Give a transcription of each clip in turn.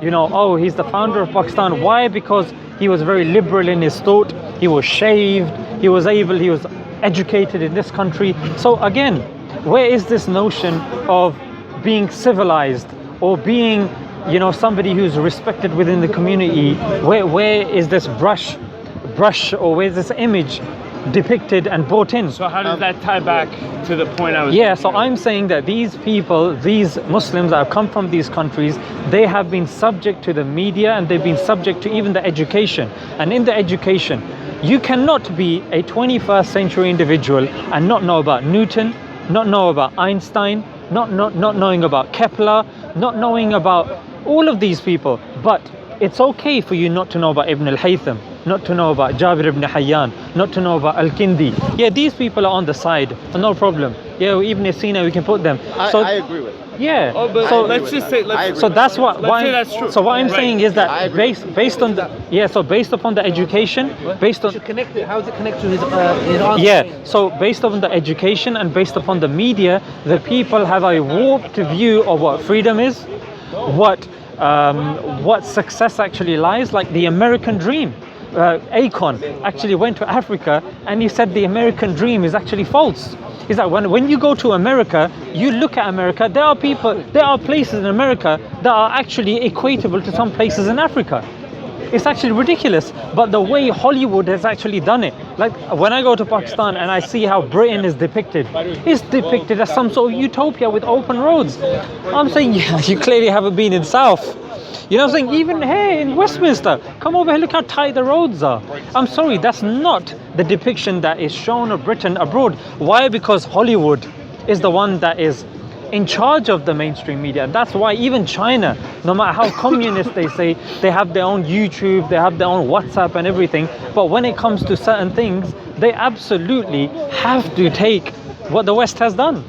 you know, oh, he's the founder of Pakistan. Why? Because he was very liberal in his thought. He was shaved. He was educated in this country. So again, where is this notion of being civilized or being, you know, somebody who's respected within the community? Where is this brush or where's this image depicted and brought in? So how does that tie back to the point I was so I'm saying that these people, these Muslims that have come from these countries, they have been subject to the media and they've been subject to even the education. And in the education, you cannot be a 21st century individual and not know about Newton, not know about Einstein, not knowing about Kepler, not knowing about all of these people. But it's okay for you not to know about Ibn al-Haytham, not to know about Jabir ibn Hayyan, not to know about Al-Kindi. Yeah, these people are on the side, no problem. Yeah, Ibn Sina, we can put them. I agree with it. Yeah. Oh, but so let's just say, so that's what. Let's say that's true. So what I'm saying is that based on the so based upon the education, based on connect it. How does it connect to his answer? yeah. So based upon the education and based upon the media, the people have a warped view of what freedom is, what success actually lies. Like the American dream. Akon actually went to Africa and he said the American dream is actually false. Is that when you go to America, you look at America, there are places in America that are actually equatable to some places in Africa. It's actually ridiculous. But the way Hollywood has actually done it, like when I go to Pakistan and I see how Britain is depicted, it's depicted as some sort of utopia with open roads. I'm saying, yeah, you clearly haven't been in South. You know what I'm saying? Even here in Westminster, come over here, look how tight the roads are. I'm sorry, that's not the depiction that is shown of Britain abroad. Why? Because Hollywood is the one that is in charge of the mainstream media. And that's why even China, no matter how communist they say, they have their own YouTube, they have their own WhatsApp and everything. But when it comes to certain things, they absolutely have to take what the West has done.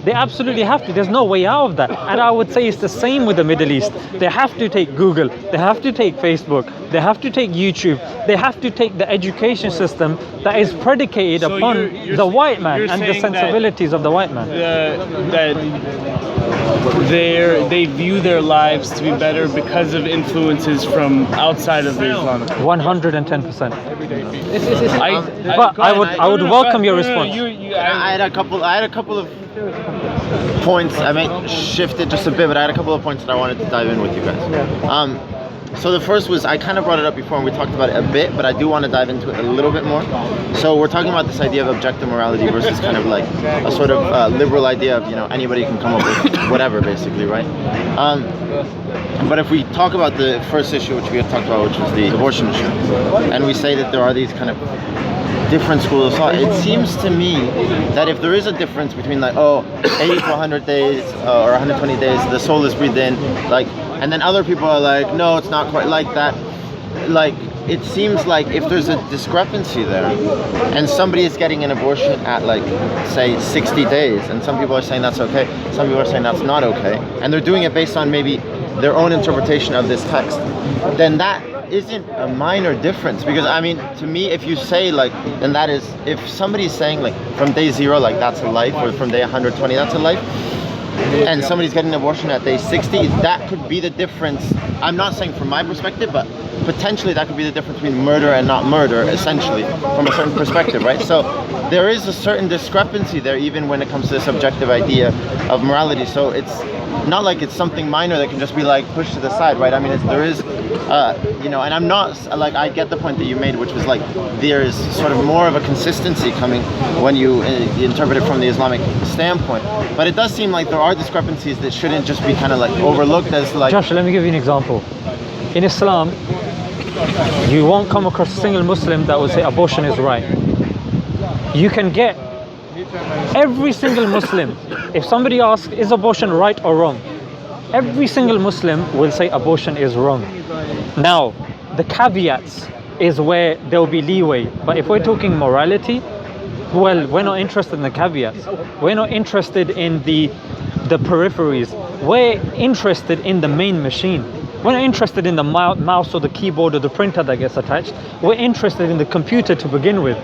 They absolutely have to. There's no way out of that. And I would say it's the same with the Middle East. They have to take Google. They have to take Facebook. They have to take YouTube. They have to take the education system that is predicated upon the white man and the sensibilities of the white man. That they view their lives to be better because of influences from outside of the Islamic. 110%. But I would welcome your response. I had a couple of points. I might shift it just a bit, but I had a couple of points that I wanted to dive in with you guys. So the first was, I kind of brought it up before and we talked about it a bit, but I do want to dive into it a little bit more. So we're talking about this idea of objective morality versus kind of like a sort of liberal idea of, you know, anybody can come up with whatever, basically, right? But if we talk about the first issue, which we had talked about, which was the abortion issue, and we say that there are these kind of different schools of thought, it seems to me that if there is a difference between like 80 to 100 days or 120 days, the soul is breathed in, like, and then other people are like, no, it's not quite like that. Like, it seems like if there's a discrepancy there and somebody is getting an abortion at like, say, 60 days, and some people are saying that's okay, some people are saying that's not okay, and they're doing it based on maybe their own interpretation of this text, then that isn't a minor difference. Because I mean, to me, if you say like, then that is, if somebody's saying like from day 0, like that's a life, or from day 120, that's a life, and somebody's getting an abortion at day 60, that could be the difference. I'm not saying from my perspective, but potentially that could be the difference between murder and not murder, essentially, from a certain perspective, right? So there is a certain discrepancy there, even when it comes to this objective idea of morality. So it's not like it's something minor that can just be like pushed to the side, right? I mean, there is, you know, and I'm not, like, I get the point that you made, which was like, there is sort of more of a consistency coming when you interpret it from the Islamic standpoint. But it does seem like there are discrepancies that shouldn't just be kind of like overlooked as like... Josh, let me give you an example. In Islam, you won't come across a single Muslim that will say abortion is right. You can get every single Muslim, if somebody asks, is abortion right or wrong? Every single Muslim will say abortion is wrong. Now, the caveats is where there will be leeway. But if we're talking morality, well, we're not interested in the caveats. We're not interested in the peripheries. We're interested in the main machine. We're not interested in the mouse or the keyboard or the printer that gets attached. We're interested in the computer to begin with.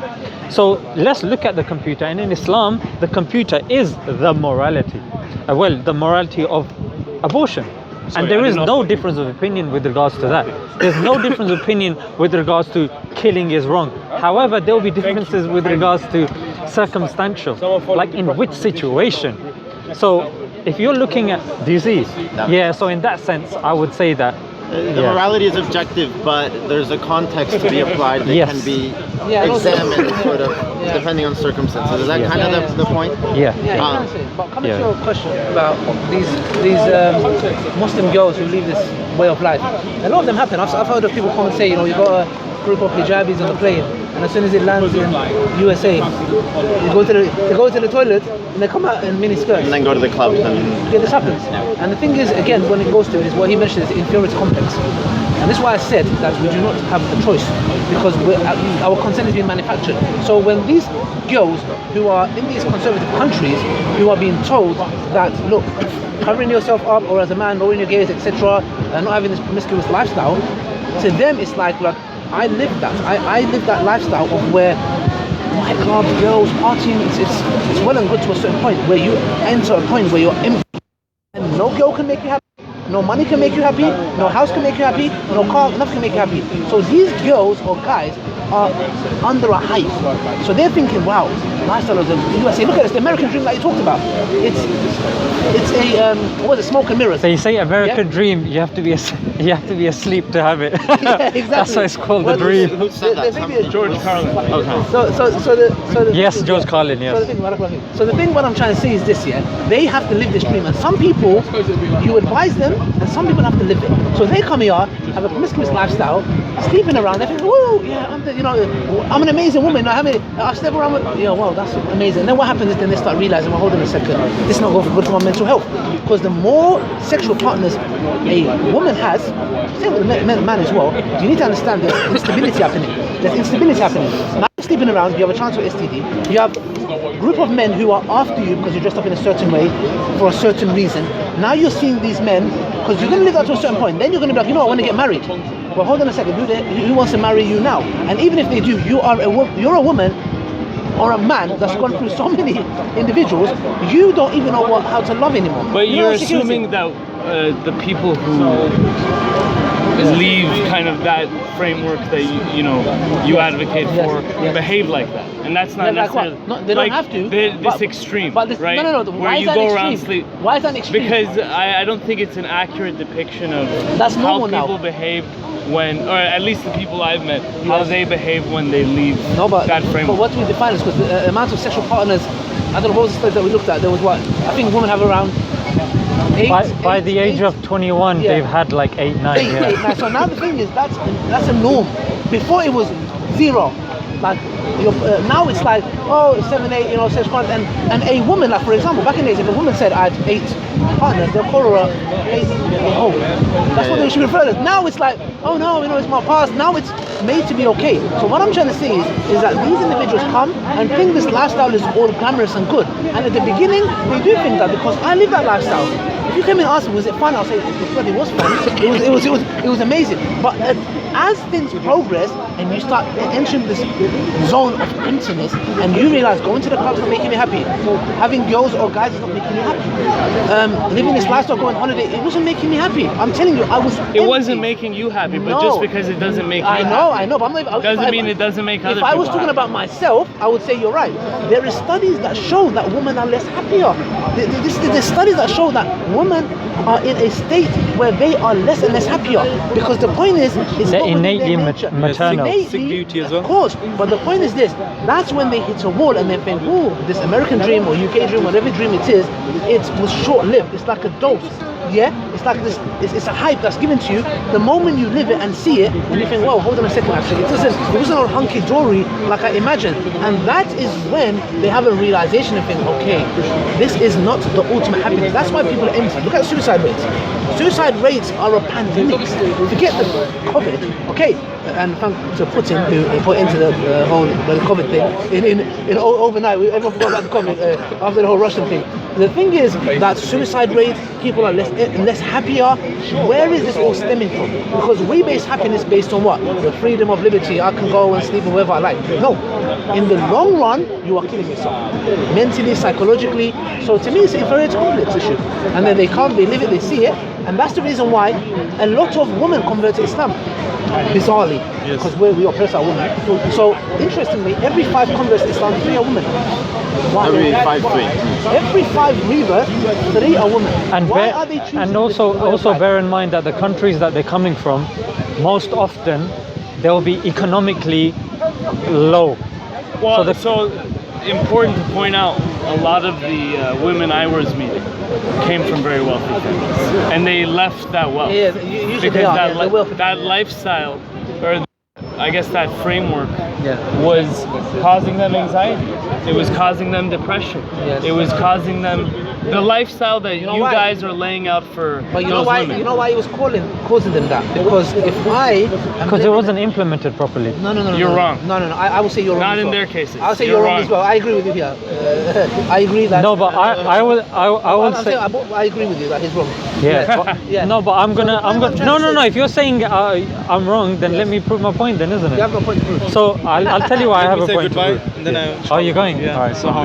So let's look at the computer. And in Islam, the computer is the morality. Well, the morality of abortion. And there is no difference of opinion with regards to that. There's no difference of opinion with regards to killing is wrong. However, there will be differences with regards to circumstantial, like in which situation. So if you're looking at disease, yeah, so in that sense, I would say that the morality is objective, but there's a context to be applied that can be examined, sort of, depending on circumstances. Is that kind of the point? Yeah. But coming to your question about these Muslim girls who live this way of life, a lot of them happen. I've heard of people come and say, you know, you got a group of hijabis on the plane, and as soon as it lands in USA, they go to the toilet and they come out in mini skirts. And then go to the clubs and... Yeah, this happens. And the thing is, again, when it goes to it, is what he mentioned is inferiority complex. And this is why I said that we do not have a choice, because our consent is being manufactured. So when these girls who are in these conservative countries, who are being told that, look, covering yourself up, or as a man, lowering your gaze, etc., and not having this promiscuous lifestyle, to them it's like I live that. I live that lifestyle of where nightclub, girls, partying, it's well and good to a certain point, where you enter a point where you're empty, and no girl can make you happy, no money can make you happy, no house can make you happy, no car, nothing can make you happy. So these girls or guys are under a hype. So they're thinking, wow, lifestyle of the USA. Look at this, the American dream that you talked about. It's a what is it, smoke and mirrors. They say American dream, you have to be asleep to have it. Yeah, exactly. That's why it's called the dream. Who said that? George Carlin. Okay. So Yes, George Carlin, yes. So the thing what I'm trying to say is this, they have to live this dream, and some people, you advise them, and some people have to live it. So they come here, have a promiscuous lifestyle, sleeping around, they think, whoa, yeah, I'm an amazing woman, I sleep around with, wow, that's amazing. And then what happens is then they start realizing, well, hold on a second, this is not good for my mental health. Because the more sexual partners a woman has, same with the man as well, you need to understand there's instability happening. Now you're sleeping around, you have a chance for STD, you have a group of men who are after you because you're dressed up in a certain way for a certain reason. Now you're seeing these men, because you're going to live that to a certain point, then you're going to be like, I want to get married. Well, hold on a second, who wants to marry you now? And even if they do, you're a woman or a man that's gone through so many individuals, you don't even know how to love anymore. But you're assuming that the people who leave kind of that framework that you advocate for behave like that, and that's not necessarily. No, they don't have to. This extreme, right? No. Where you go around sleep. Why is that extreme? Because I don't think it's an accurate depiction of how people behave when, or at least the people I've met, how they behave when they leave that framework. But what we define is because the amount of sexual partners, I don't know what was the study that we looked at, there was what? I think women have around by the age of 21, they've had like 8, 9. Eight. So now the thing is, that's a norm. Before it was 0. Like now it's like 7, 8, 6 partners, and a woman, like for example, back in the days, if a woman said I had 8 partners, they'll call her that's what they should refer to. Now it's like, oh no, it's my past. Now it's made to be okay. So what I'm trying to say is that these individuals come and think this lifestyle is all glamorous and good, and at the beginning they do think that, because I live that lifestyle. If you came and asked me, was it fun? I'll say it was fun. It was amazing. But as things progress and you start entering this zone of emptiness, and you realize going to the club's not making me happy, having girls or guys is not making me happy, living this lifestyle, going on holiday, it wasn't making me happy. I'm telling you, I was empty. It wasn't making you happy, but just because it doesn't make you happy. I know, but I'm not, doesn't mean it doesn't make other people happy. If I was talking about myself, I would say you're right. There are studies that show that women are less happier. There's studies that show that women are in a state where they are less and less happier, because the point is it's they're not innately maternal. Sick beauty as well. Of course, but the point is this: that's when they hit a wall and they think, oh, this American dream or UK dream, whatever dream it is, it was short-lived. It's like a dose. Yeah, it's like this. It's a hype that's given to you. The moment you live it and see it, and you think, "Whoa, hold on a second. Actually, it wasn't all hunky dory like I imagined." And that is when they have a realization and think, "Okay, this is not the ultimate happiness." That's why people are empty. Look at suicide rates. Suicide rates are a pandemic. Forget the COVID. Okay, and thanks to Putin who put into the whole COVID thing in overnight. Everyone forgot about the COVID after the whole Russian thing. The thing is that suicide rates, people are less happier. Where is this all stemming from? Because we base happiness based on what? The freedom of liberty. I can go and sleep wherever I like. No. In the long run, you are killing yourself. Mentally, psychologically. So to me, it's a inferiority complex issue. And then they live it, they see it, And that's the reason why a lot of women convert to Islam, bizarrely, because we oppress our women. So interestingly, every 5 converts to Islam, 3 are women. Why? Every 5, 3. Every 5 reverts, 3 are women. And why are they choosing? and also bear in mind that the countries that they're coming from, most often they'll be economically low. Well, so important to point out, a lot of the women I was meeting came from very wealthy families, and they left that wealth. Yeah, usually because that that lifestyle, or I guess that framework, Yeah. was causing them anxiety. It was causing them depression. Yes. It was causing them the lifestyle that you why? guys are laying out for But you know those why? women. You know why he was causing them that? Because if I Because it wasn't implemented properly. No. You're wrong. No. I will say you're wrong. Not as in well. their cases. I'll say You're you're wrong wrong. as well. I agree with you here. I agree that. No, but I will say. I agree with you that he's wrong. Yeah. But, Yeah. No, but I'm gonna. I'm trying to No. say- If you're saying I'm wrong, then let me prove my point, then, isn't You it? have no point to prove. So I'll tell you why I have a point to prove. and then Oh, you're going? Yeah. All right. So how?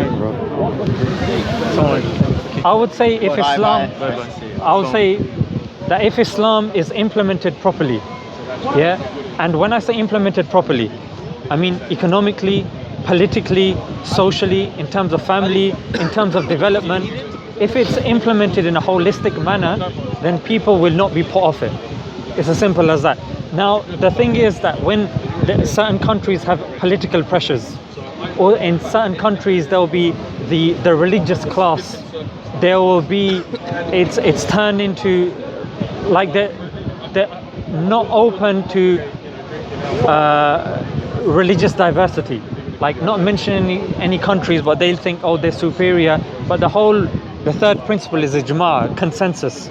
I would say if Bye, Islam, bye. I would say that if Islam is implemented properly, yeah, and when I say implemented properly, I mean economically, politically, socially, in terms of family, in terms of development. If it's implemented in a holistic manner, then people will not be put off it. It's as simple as that. Now, the thing is that when certain countries have political pressures, or in certain countries there will be the religious class, there will be it's turned into like they're not open to religious diversity, like not mentioning any countries, but they'll think, oh, they're superior. But the third principle is ijma, consensus,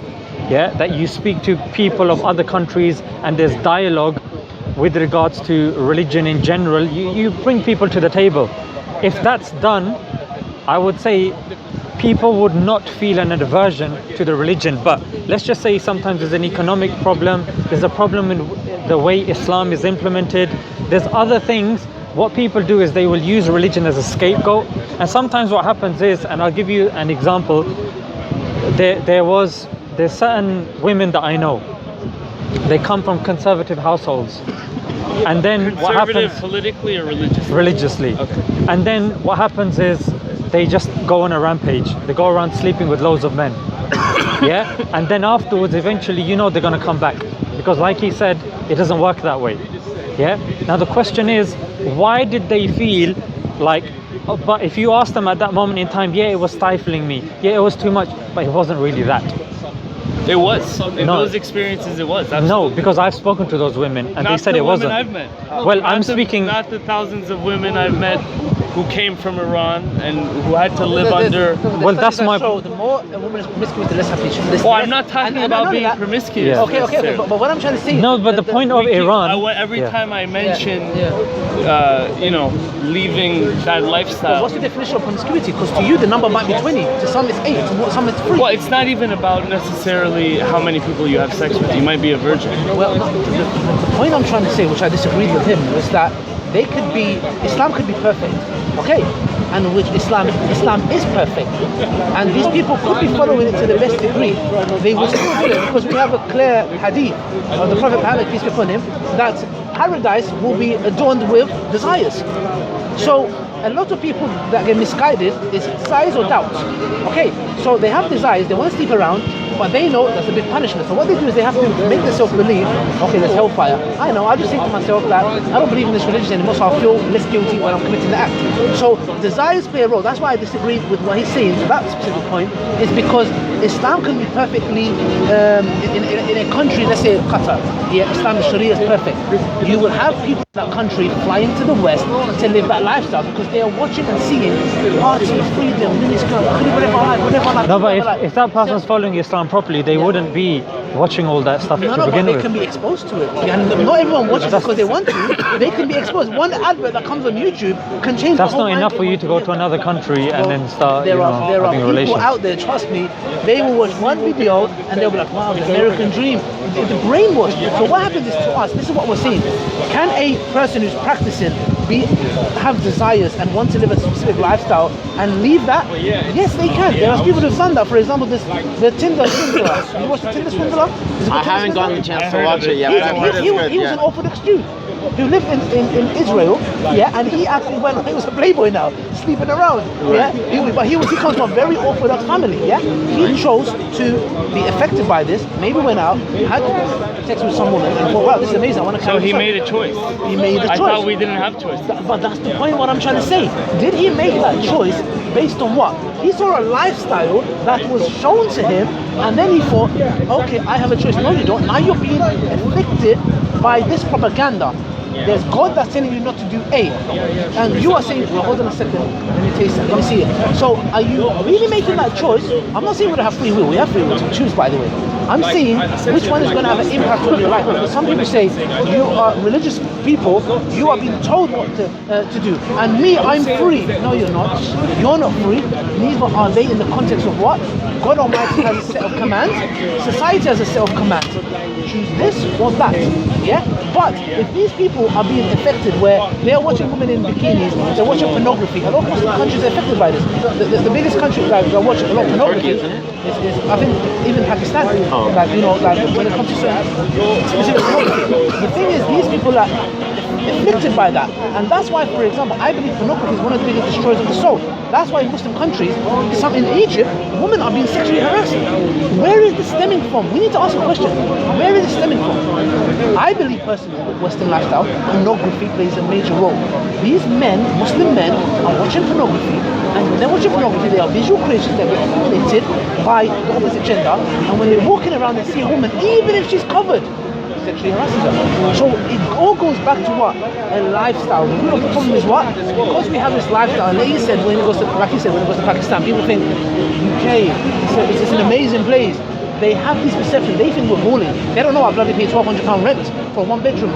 yeah, that you speak to people of other countries and there's dialogue with regards to religion in general. You bring people to the table. If that's done, I would say people would not feel an aversion to the religion. But let's just say sometimes there's an economic problem, there's a problem in the way Islam is implemented, there's other things. What people do is they will use religion as a scapegoat. And sometimes what happens is, and I'll give you an example, there's certain women that I know, they come from conservative households. And then what Conservative happens politically or religiously? religiously. Okay. And then what happens is they just go on a rampage. They go around sleeping with loads of men. Yeah? And then afterwards, eventually, they're going to come back. Because like he said, it doesn't work that way. Yeah? Now the question is, why did they feel like, but if you ask them at that moment in time, yeah, it was stifling me. Yeah, it was too much. But it wasn't really that. It was. In No. those experiences, it was. No, Absolutely. because I've spoken to those women and they Not said the it wasn't. women I've met. Well, Not I'm the- speaking. Not the thousands of women I've met who came from Iran and who had to live under. Well, that's my- The more a woman is promiscuous, the less happy she is. Well, I'm not talking And I about know being that. promiscuous. Yeah. Okay, necessarily. but what I'm trying to say. No, but the point of We keep- Iran. every Yeah. time I mention, Yeah. leaving that But lifestyle. what's the definition of promiscuity? Because to you, the number might be 20. To some, it's 8. To some, it's 3. Well, it's not even about necessarily how many people you have sex with. You might be a virgin. Well, no, the point I'm trying to say, which I disagreed with him, was that Islam could be perfect, okay, and which Islam is perfect, and these people could be following it to the best degree. They will still do it because we have a clear hadith of the Prophet Muhammad, peace be upon him, that paradise will be adorned with desires. So a lot of people that get misguided is desires or doubts. Okay, so they have desires, they want to sleep around, but they know that's a big punishment. So what they do is they have to make themselves believe, okay, there's hellfire. I know, I just think to myself that I don't believe in this religion anymore, so I feel less guilty when I'm committing the act. So desires play a role. That's why I disagree with what he's saying to that specific point, is because Islam can be perfectly, in a country, let's say Qatar, yeah, Islam, Sharia is perfect. You will have people in that country flying to the West to live that lifestyle because they are watching and seeing party, freedom, miniskirt, whatever. No, but if that person's following Islam properly, they wouldn't be watching all that stuff No, to but begin they with. can be exposed to it. And not everyone watches because they want to. They can be exposed. One advert that comes on YouTube can change That's the whole not enough mind- for you to go to another country and then start There are having a people relationship. out there, trust me, they will watch one video and they'll be like, wow, the American dream. The brainwash. So what happens is to us, this is what we're saying. Can a person who's practicing have desires and want to live a specific lifestyle and leave that? Yes, they can. There are people who've done that. For example, the Tinder swindler. You watch the Tinder swindler? Hold on. I haven't gotten the chance to watch it yet, but I've heard it's He good. was an Orthodox Jew who lived in Israel, yeah, and he actually he was a playboy now, sleeping around, yeah. He comes from a very Orthodox family, yeah. He chose to be affected by this. Maybe went out, had sex with some woman, and thought, wow, this is amazing. I want to. So he made a choice. He made a choice. I thought we didn't have choice. But that's the point. What I'm trying to say. Did he make that choice based on what? He saw a lifestyle that was shown to him, and then he thought, okay, I have a choice. No, you don't. Now you're being afflicted by this propaganda. There's God that's telling you not to do A, and you are saying, well, hold on a second, let me taste it, let me see it. So are you really making that choice? I'm not saying we don't have free will. We have free will to choose, by the way. I'm saying which one is going to have an impact on your life. Because some people say you are religious people, you are being told what to do, and me, I'm free. No, you're not. You're not free. Neither are they in the context of what? God Almighty has a set of commands. Society has a set of commands. Choose this or that. Yeah. But if these people are being affected, where they are watching women in bikinis, they're watching pornography. A lot of Muslim countries are affected by this. The biggest country that watch a lot of pornography is I think even Pakistan. Like when it comes to certain specific pornography. The thing is, these people are afflicted by that, and that's why, for example, I believe pornography is one of the biggest destroyers of the soul. That's why in Muslim countries, some in Egypt, women are being sexually harassed. Where is this stemming from? We need to ask a question. Where is it stemming from? I believe personally with Western lifestyle, pornography plays a major role. These men, Muslim men, are watching pornography, and when they're watching pornography, they are visual creatures that get manipulated by the opposite gender, and when they're walking around and see a woman, even if she's covered, sexually harasses her. So it all goes back to what? A lifestyle. The root of the problem is what? Because we have this lifestyle, and like you said, when it goes to, like you said, when it goes to Pakistan, people think UK, it's an amazing place. They have this perception, they think we're balling. They don't know I bloody pay £1,200 rent for one bedroom.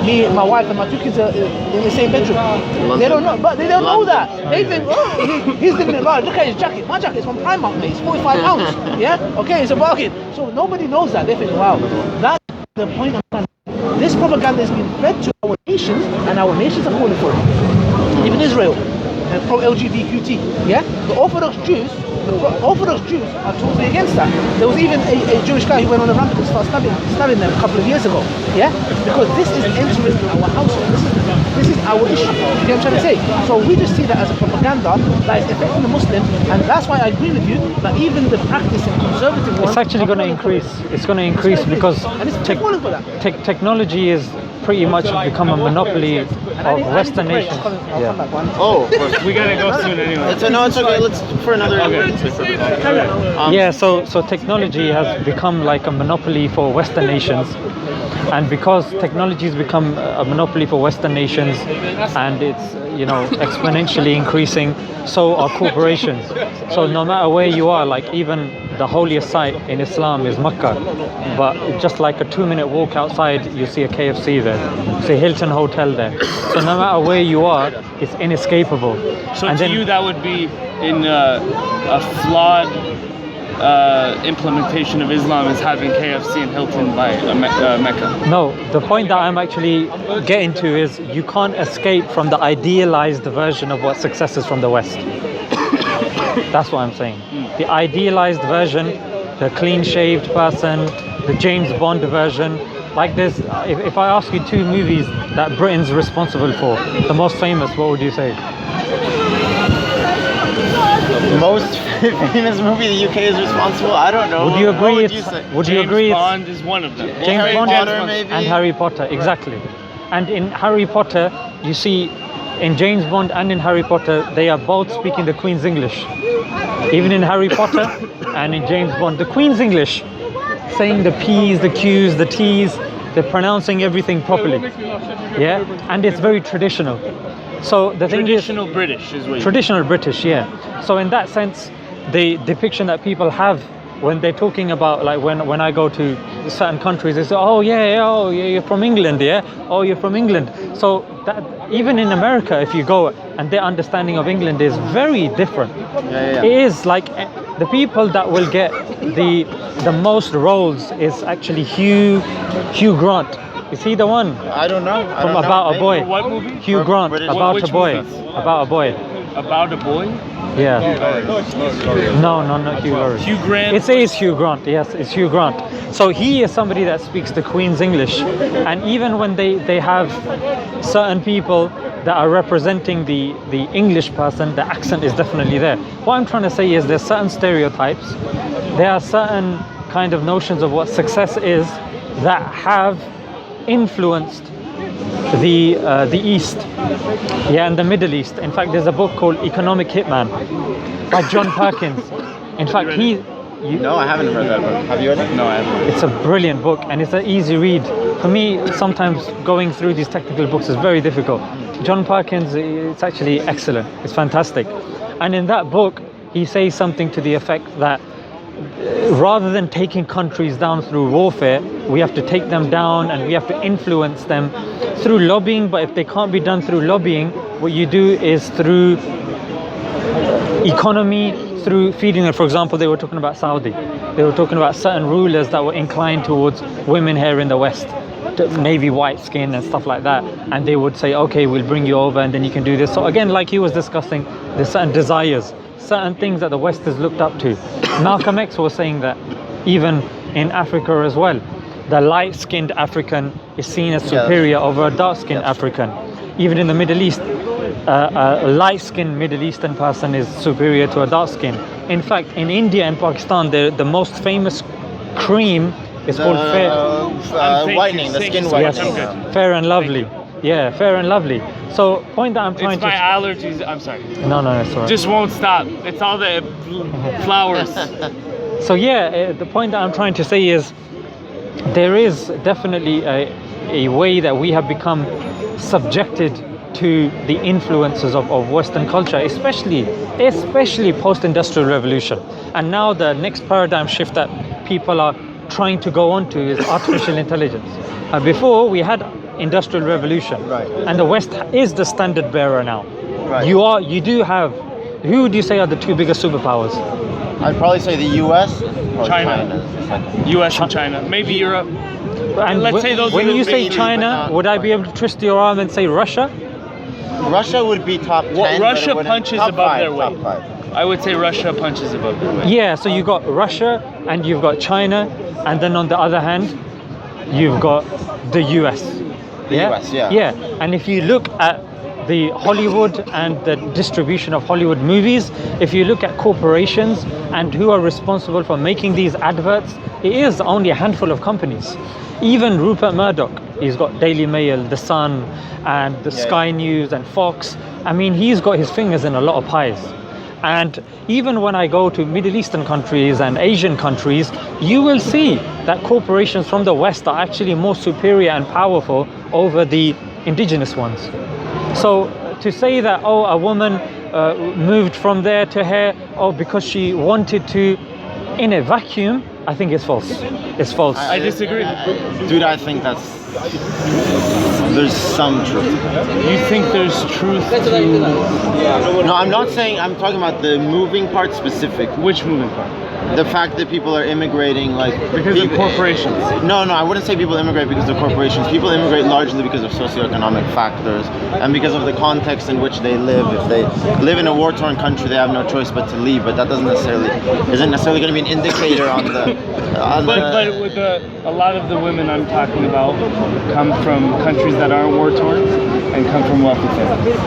Me, my wife, and my two kids are in the same bedroom. London. They don't know, but they don't know that. They think, oh, he's living in large. Look at his jacket. My jacket's from Primark, mate. It's £45. Yeah? Okay, it's a bargain. So nobody knows that. They think, wow, that's the point of this propaganda is being fed to our nations, and our nations are calling for it. Even Israel, pro-LGBTQT, yeah? The Orthodox Jews are totally against that. There was even a Jewish guy who went on a rampage and started stabbing them a couple of years ago, yeah? Because this is entering our household. This is our issue. You know what I'm trying to say? So we just see that as a propaganda that is affecting the Muslims, and that's why I agree with you that even the practice in conservative ones, it's actually going to increase. It's going to increase because technology is pretty much become a monopoly of Western nations. Yeah. Oh, of course. We gotta go soon anyway. It's okay. Let's for another. Yeah. So technology has become like a monopoly for Western nations, and because technology has become a monopoly for Western nations, and it's exponentially increasing, so are corporations. So no matter where you are, like even the holiest site in Islam is Mecca, but just like a 2-minute walk outside, you see a KFC there, you see Hilton Hotel there. So no matter where you are, it's inescapable. So and to you, that would be in a flawed implementation of Islam is having KFC and Hilton by Mecca. No, the point that I'm actually getting to is you can't escape from the idealized version of what success is from the West. That's what I'm saying. The idealized version, the clean-shaved person, the James Bond version. Like this, if I ask you 2 movies that Britain's responsible for, the most famous, what would you say? The most famous movie the UK is responsible? I don't know. Would you agree? James Bond is one of them. James Bond maybe? And Harry Potter, exactly. And in Harry Potter, you see, in James Bond and in Harry Potter, they are both speaking the Queen's English. Even in Harry Potter and in James Bond, the Queen's English, saying the P's, the Q's, the T's, they're pronouncing everything properly. Yeah, and it's very traditional. So the thing is, traditional British is what traditional British, yeah. So in that sense, the depiction that people have when they're talking about, like when I go to certain countries, they say, oh yeah, you're from England, yeah? Oh, you're from England. So that even in America, if you go, and their understanding of England is very different. Yeah. It is like the people that will get the most roles is actually Hugh Grant. Is he the one? I don't know. About a boy. What movie? Hugh Grant. British. About Which a boy. movie? About a boy. About a boy? Yeah. No, not Hugh Laurie. Hugh Grant. It says Hugh Grant. Yes, it's Hugh Grant. So he is somebody that speaks the Queen's English, and even when they have certain people that are representing the English person, the accent is definitely there. What I'm trying to say is there's certain stereotypes, there are certain kind of notions of what success is that have influenced the East, yeah, and the Middle East. In fact, there's a book called Economic Hitman by John Perkins. In fact, No, I haven't read that book. Have you read it? No, I haven't. it's a brilliant book and it's an easy read. For me, sometimes going through these technical books is very difficult. John Perkins, it's actually excellent. It's fantastic. And in that book, he says something to the effect that rather than taking countries down through warfare, we have to take them down and we have to influence them through lobbying. But if they can't be done through lobbying, what you do is through economy, through feeding them. For example, they were talking about Saudi. They were talking about certain rulers that were inclined towards women here in the West, maybe white skin and stuff like that. And they would say, okay, we'll bring you over and then you can do this. So again, like he was discussing, there's certain desires, certain things that the West has looked up to. Malcolm X was saying that even in Africa as well, the light-skinned African is seen as superior over a dark-skinned African. Even in the Middle East, a light-skinned Middle Eastern person is superior to a dark-skinned. In fact, in India and Pakistan, the most famous cream is called whitening, the skin whitening. Yes, Fair and Lovely. Yeah, Fair and Lovely. So point that I'm trying It's my allergies. I'm sorry. No, it's all right. Just won't stop. It's all the flowers. So yeah, the point that I'm trying to say is there is definitely a way that we have become subjected to the influences of Western culture, especially post-industrial revolution. And now the next paradigm shift that people are trying to go on to is artificial intelligence. Before we had industrial revolution, right, and the West is the standard bearer now. Right. You do have, who would you say are the two biggest superpowers? I'd probably say the U.S. or China. U.S. and China, maybe Europe. And let's say those. when you say maybe, China, but not would I be able to twist your arm and say Russia? Russia would be top 10. Well, but Russia it wouldn't- punches top above five, their weight. Top 5. I would say Russia punches above their weight. Yeah, so you got Russia and you've got China, and then on the other hand, you've got the US. The US, yeah. Yeah, and if you look at the Hollywood and the distribution of Hollywood movies, if you look at corporations and who are responsible for making these adverts, it is only a handful of companies. Even Rupert Murdoch, he's got Daily Mail, The Sun, and the Sky News and Fox. I mean, he's got his fingers in a lot of pies. And even when I go to Middle Eastern countries and Asian countries, you will see that corporations from the West are actually more superior and powerful over the indigenous ones. So to say that, oh, a woman moved from there to here, oh, because she wanted to, in a vacuum, I think it's false. It's false. I disagree. Dude, I think there's some truth. You think there's truth to No, I'm not saying, I'm talking about the moving part specific. which moving part? The fact that people are immigrating, like Because of corporations. No, I wouldn't say people immigrate because of corporations. People immigrate largely because of socioeconomic factors and because of the context in which they live. If they live in a war-torn country, they have no choice but to leave. But that isn't necessarily going to be an indicator on the. But with a lot of the women I'm talking about come from countries that aren't war-torn and come from wealthy families.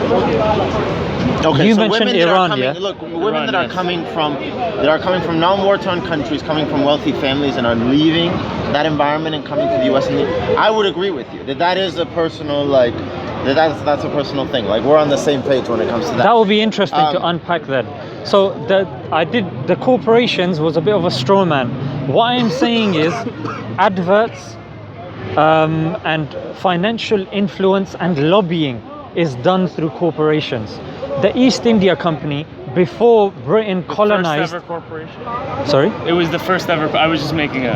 Okay, You so mentioned women that Iran, are coming, yeah? Look, women Iran, that are yes. coming from non-war-torn countries, coming from wealthy families, and are leaving that environment and coming to the U.S. I would agree with you that is a personal that's a personal thing. Like we're on the same page when it comes to that. That would be interesting to unpack then. So the corporations was a bit of a straw man. What I'm saying is adverts and financial influence and lobbying is done through corporations. The East India Company, before Britain colonized... First ever corporation. Sorry? It was the first ever. I was just making a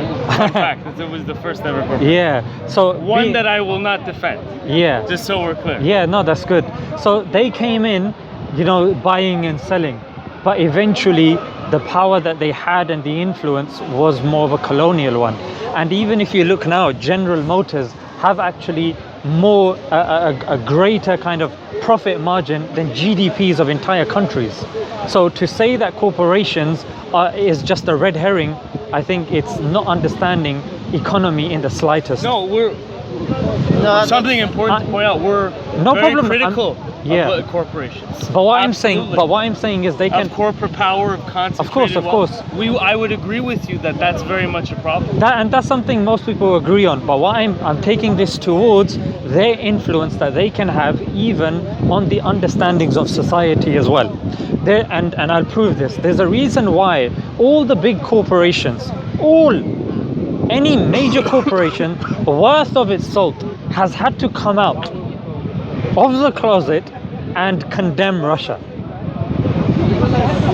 fact. It was the first ever corporation. Yeah. So One that I will not defend. Yeah. Just so we're clear. Yeah, no, that's good. So they came in, buying and selling. But eventually, the power that they had and the influence was more of a colonial one. And even if you look now, General Motors have actually more a greater kind of profit margin than GDPs of entire countries. So to say that corporations is just a red herring, I think it's not understanding economy in the slightest. No, something important to point out. We're No very problem. critical Yeah. of corporations. But what Absolutely. I'm saying is they can. Of corporate power, of concentrated of wealth. course. I would agree with you that that's very much a problem. That's something most people agree on. But what I'm taking this towards their influence that they can have even on the understandings of society as well. And I'll prove this. There's a reason why all the big corporations, any major corporation worth of its salt has had to come out of the closet and condemn Russia.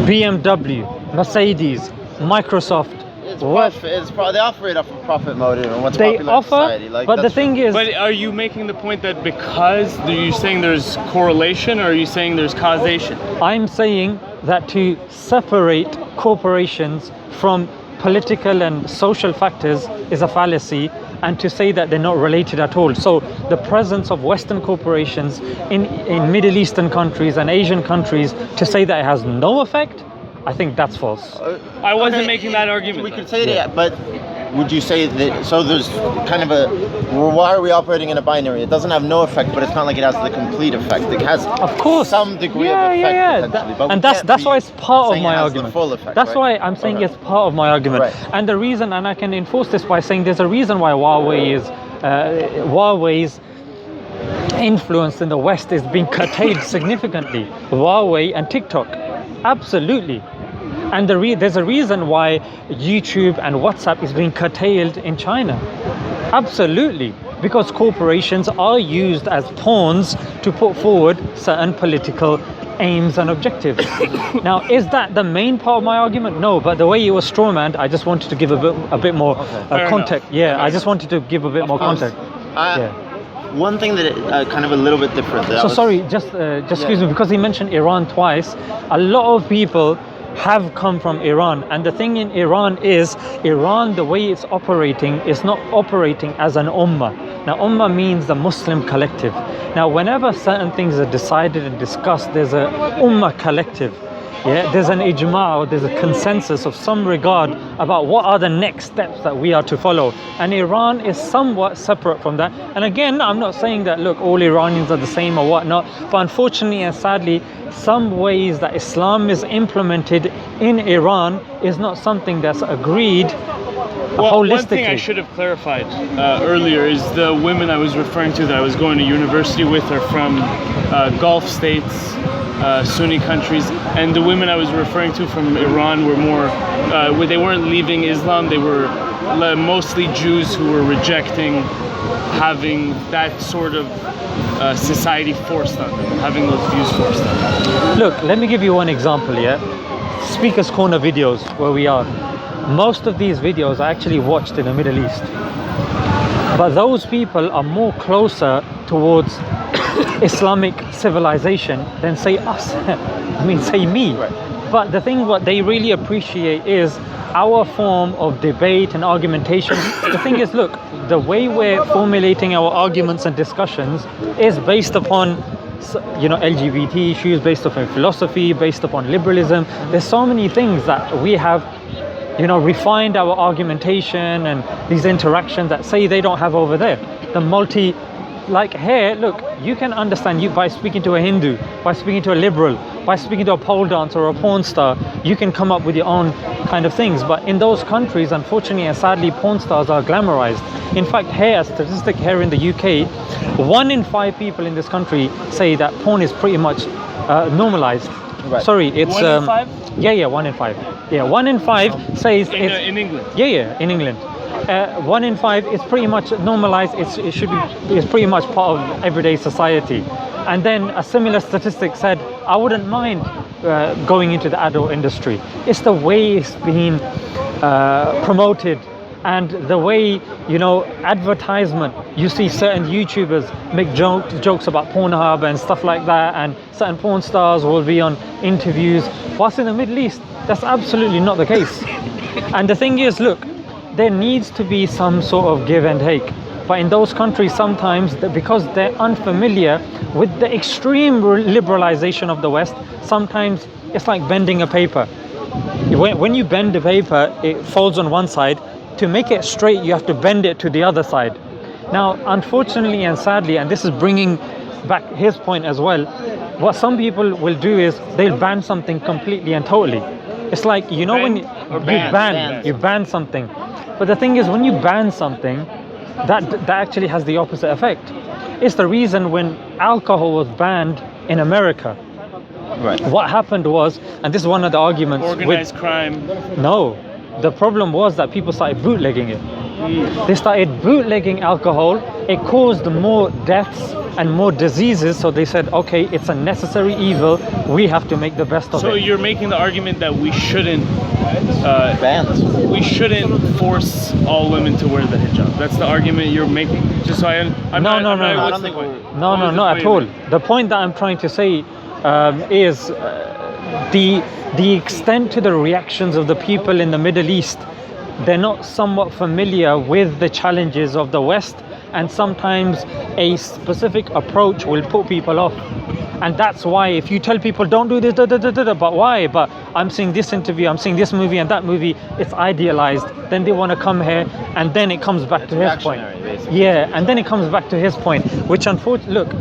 BMW, Mercedes, Microsoft. They operate off a profit motive and what's They popular offer, in society. Like, but the that's thing is, But are you making the point that because you're saying there's correlation, or are you saying there's causation? I'm saying that to separate corporations from political and social factors is a fallacy, and to say that they're not related at all. So the presence of Western corporations in Middle Eastern countries and Asian countries, to say that it has no effect, I think that's false. I wasn't making that argument. We though. could say that, but would you say that? So there's kind of why are we operating in a binary? It doesn't have no effect, but it's not like it has the complete effect. It has, Of course, some degree of effect potentially, but we and can't that's be why it's part of saying my it has the argument. full effect, That's right? why I'm saying Okay. it's part of my argument. Right. And the reason, and I can enforce this by saying there's a reason why Huawei's influence in the West is being curtailed significantly. Huawei and TikTok, absolutely. And there's a reason why YouTube and WhatsApp is being curtailed in China. Absolutely. Because corporations are used as pawns to put forward certain political aims and objectives. Now, is that the main part of my argument? No, but the way you were strawmanned, I just wanted to give a bit more Fair context. enough. Yeah, I just wanted to give a bit more course. context. Yeah. One thing that kind of a little bit different. So sorry, just excuse me, because he mentioned Iran twice. A lot of people have come from Iran, and the thing in Iran is the way it's operating is not operating as an ummah. Now, ummah means the Muslim collective. Now, whenever certain things are decided and discussed, there's a ummah collective. Yeah, there's an ijma, or there's a consensus of some regard about what are the next steps that we are to follow. And Iran is somewhat separate from that. And again, I'm not saying that, look, all Iranians are the same or whatnot, but unfortunately and sadly, some ways that Islam is implemented in Iran is not something that's agreed holistically. One thing I should have clarified earlier is the women I was referring to that I was going to university with are from Gulf states, Sunni countries, and the women I was referring to from Iran were more, they weren't leaving Islam, they were mostly Jews who were rejecting having that sort of society forced on them, having those views forced on them. Look, let me give you one example, yeah? Speaker's Corner videos where we are. Most of these videos are actually watched in the Middle East. But those people are more closer towards Islamic civilization than say us. I mean, say me. Right. But the thing what they really appreciate is our form of debate and argumentation. The thing is, look, the way we're formulating our arguments and discussions is based upon, you know, LGBT issues, based upon philosophy, based upon liberalism. There's so many things that we have, you know, refined our argumentation and these interactions that say they don't have over there. Like here, look, you can understand by speaking to a Hindu, by speaking to a liberal, by speaking to a pole dancer or a porn star, you can come up with your own kind of things. But in those countries, unfortunately and sadly, porn stars are glamorized. In fact, here, a statistic here in the UK, 1 in 5 people in this country say that porn is pretty much normalized. Right. Sorry, it's 1 in 5? Yeah, 1 in 5. Yeah, 1 in 5 says In England. Yeah, in England. 1 in 5 is pretty much normalized. It's pretty much part of everyday society. And then a similar statistic said, I wouldn't mind going into the adult industry. It's the way it's being promoted, and the way, you know, advertisement. You see certain YouTubers make jokes about Pornhub and stuff like that, and certain porn stars will be on interviews. Whilst in the Middle East, that's absolutely not the case. And the thing is, look, there needs to be some sort of give and take. But in those countries, sometimes because they're unfamiliar with the extreme liberalization of the West, sometimes it's like bending a paper. When you bend the paper, it folds on one side. To make it straight, you have to bend it to the other side. Now, unfortunately and sadly, and this is bringing back his point as well, what some people will do is they'll ban something completely and totally. It's like, you know, when you ban something. But the thing is, when you ban something, that actually has the opposite effect. It's the reason when alcohol was banned in America. Right. What happened was, and this is one of the arguments. Organized crime. No, the problem was that people started bootlegging it. They started bootlegging alcohol. It caused more deaths and more diseases. So they said, okay, it's a necessary evil. We have to make the best of it. So you're making the argument that we shouldn't Banned. we shouldn't force all women to wear the hijab. That's the argument you're making. Just so I'm No, not, no, I'm no, not- no. what's I don't the think point? No, What no, was the not at all. point? The point that I'm trying to say is the extent to the reactions of the people in the Middle East. They're not somewhat familiar with the challenges of the West, and sometimes a specific approach will put people off. And that's why if you tell people don't do this, but why? But I'm seeing this interview, I'm seeing this movie and that movie, it's idealized. Then they want to come here, and then it comes back to his point. Reactionary, basically. Yeah, and then it comes back to his point, which unfortunately, look,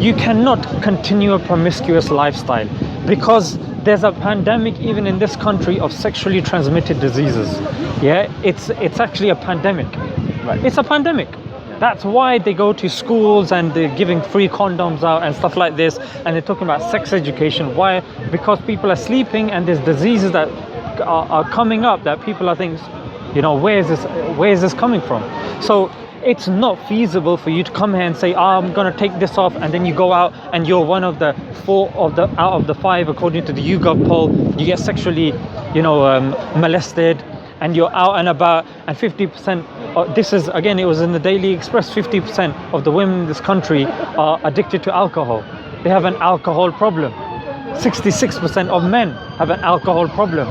you cannot continue a promiscuous lifestyle because there's a pandemic even in this country of sexually transmitted diseases. Yeah, it's actually a pandemic. Right. It's a pandemic. That's why they go to schools and they're giving free condoms out and stuff like this, and they're talking about sex education. Why? Because people are sleeping and there's diseases that are coming up that people are thinking, you know, where is this coming from? So it's not feasible for you to come here and say, I'm gonna take this off, and then you go out and you're one of the out of the 5, according to the YouGov poll, you get sexually, molested, and you're out and about, and 50%. This is, again, it was in the Daily Express, 50% of the women in this country are addicted to alcohol. They have an alcohol problem. 66% of men have an alcohol problem.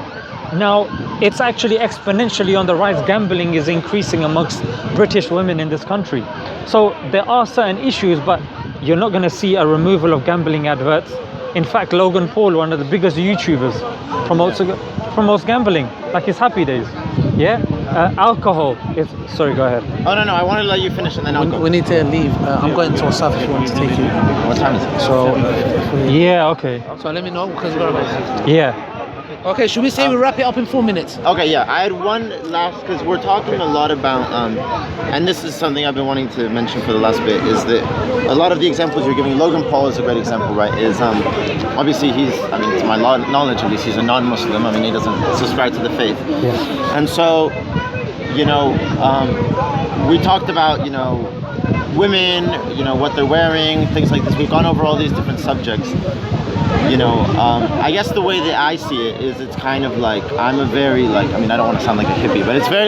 Now, it's actually exponentially on the rise. Gambling is increasing amongst British women in this country. So there are certain issues, but you're not going to see a removal of gambling adverts. In fact, Logan Paul, one of the biggest YouTubers, promotes gambling, like his Happy Days. Yeah, alcohol is. Sorry, go ahead. Oh no, I wanted to let you finish and then I'll go. We need to leave. I'm going to WhatsApp if you want to take you. What time is it? So, Yeah, okay. so let me know because we're. Yeah. Okay, should we say we wrap it up in 4 minutes? Okay, yeah, I had one last, because we're talking a lot about, and this is something I've been wanting to mention for the last bit, is that a lot of the examples you're giving, Logan Paul is a great example, right, is obviously he's, I mean, to my knowledge at least, he's a non-Muslim, I mean, he doesn't subscribe to the faith. Yeah. And so, we talked about, women, what they're wearing, things like this. We've gone over all these different subjects. I guess the way that I see it is it's kind of like, I'm a very, I don't want to sound like a hippie, but it's very